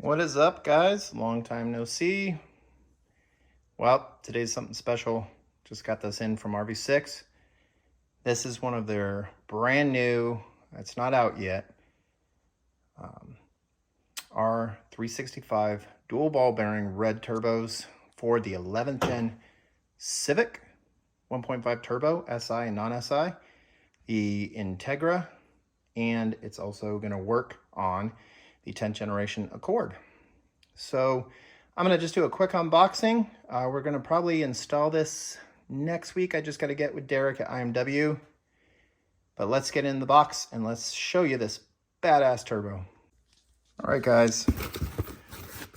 What is up, guys? Long time no see. Well, today's something special. Just got this in from Rv6. This is one of their brand new, it's not out yet, R365 dual ball bearing red turbos for the 11th gen Civic 1.5 turbo, SI and non-SI, the Integra, and it's also going to work on the 10th generation Accord. So I'm going to just do a quick unboxing. We're going to probably install this next week. I just got to get with Derek at IMW. But let's get in the box and let's show you this badass turbo. All right, guys.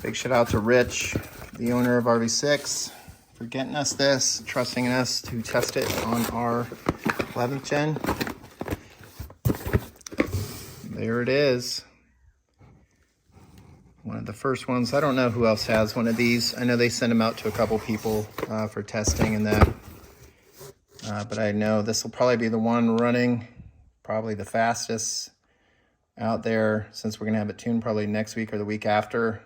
Big shout out to Rich, the owner of Rv6, for getting us this, trusting us to test it on our 11th gen. There it is. One of the first ones. I don't know who else has one of these. I know they send them out to a couple people for testing and that. But I know this will probably be the one running probably the fastest out there, since we're going to have it tuned probably next week or the week after.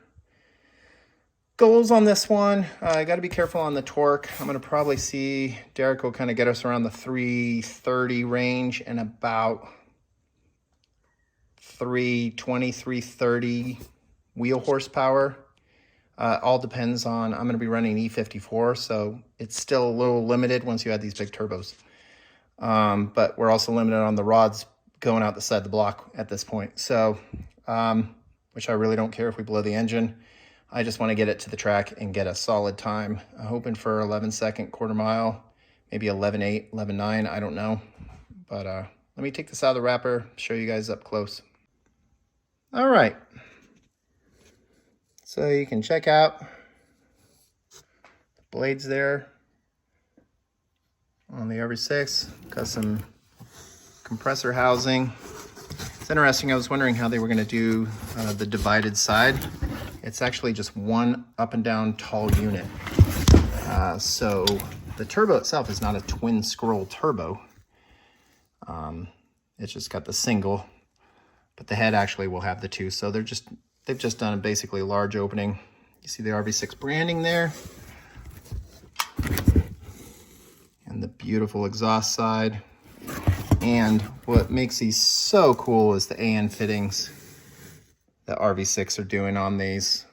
Goals on this one, I got to be careful on the torque. I'm going to probably see Derek will kind of get us around the 330 range and about 320, 330 wheel horsepower. All depends on, I'm going to be running E54, so it's still a little limited once you add these big turbos. But we're also limited on the rods going out the side of the block at this point. So, which I really don't care if we blow the engine. I just want to get it to the track and get a solid time. I'm hoping for 11-second quarter mile, maybe 11.8, 11.9, I don't know. But let me take this out of the wrapper, show you guys up close. All right. So you can check out the blades there on the Rv6. Got some compressor housing. It's interesting, I was wondering how they were going to do the divided side. It's actually just one up and down tall unit. So the turbo itself is not a twin scroll turbo. It's just got the single, but the head actually will have the two. So they've just done a basically large opening. You see the Rv6 branding there. And the beautiful exhaust side. And what makes these so cool is the AN fittings that Rv6 are doing on these.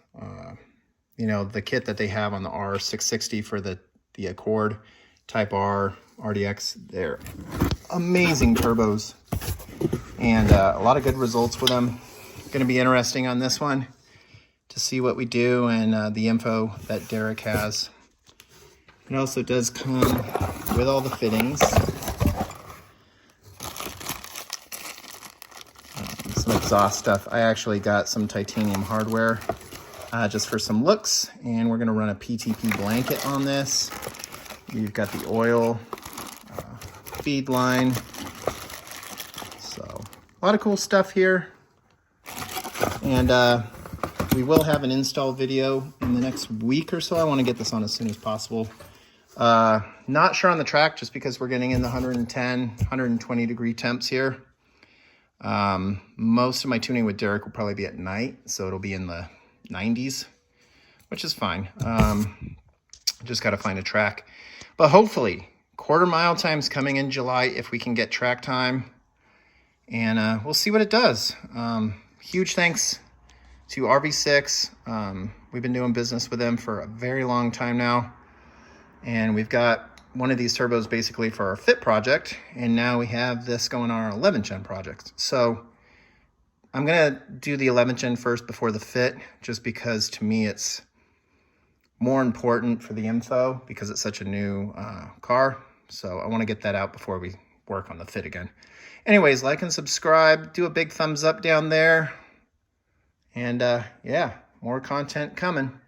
You know, the kit that they have on the R660 for the Accord Type R, RDX, they're amazing turbos. And a lot of good results with them. Going to be interesting on this one to see what we do and the info that Derek has. It also does come with all the fittings. Some exhaust stuff. I actually got some titanium hardware just for some looks, and we're going to run a PTP blanket on this. You've got the oil feed line. So a lot of cool stuff here. And we will have an install video in the next week or so. I want to get this on as soon as possible. Not sure on the track, just because we're getting in the 110, 120 degree temps here. Most of my tuning with Derek will probably be at night, so it'll be in the 90s, which is fine. Just got to find a track. But hopefully, quarter mile time's coming in July if we can get track time. And we'll see what it does. Huge thanks to Rv6. We've been doing business with them for a very long time now. And we've got one of these turbos basically for our fit project. And now we have this going on our 11th gen project. So I'm going to do the 11th gen first before the fit, just because to me it's more important for the info because it's such a new car. So I want to get that out before we work on the fit again. Anyways, like and subscribe, do a big thumbs up down there. And yeah, more content coming.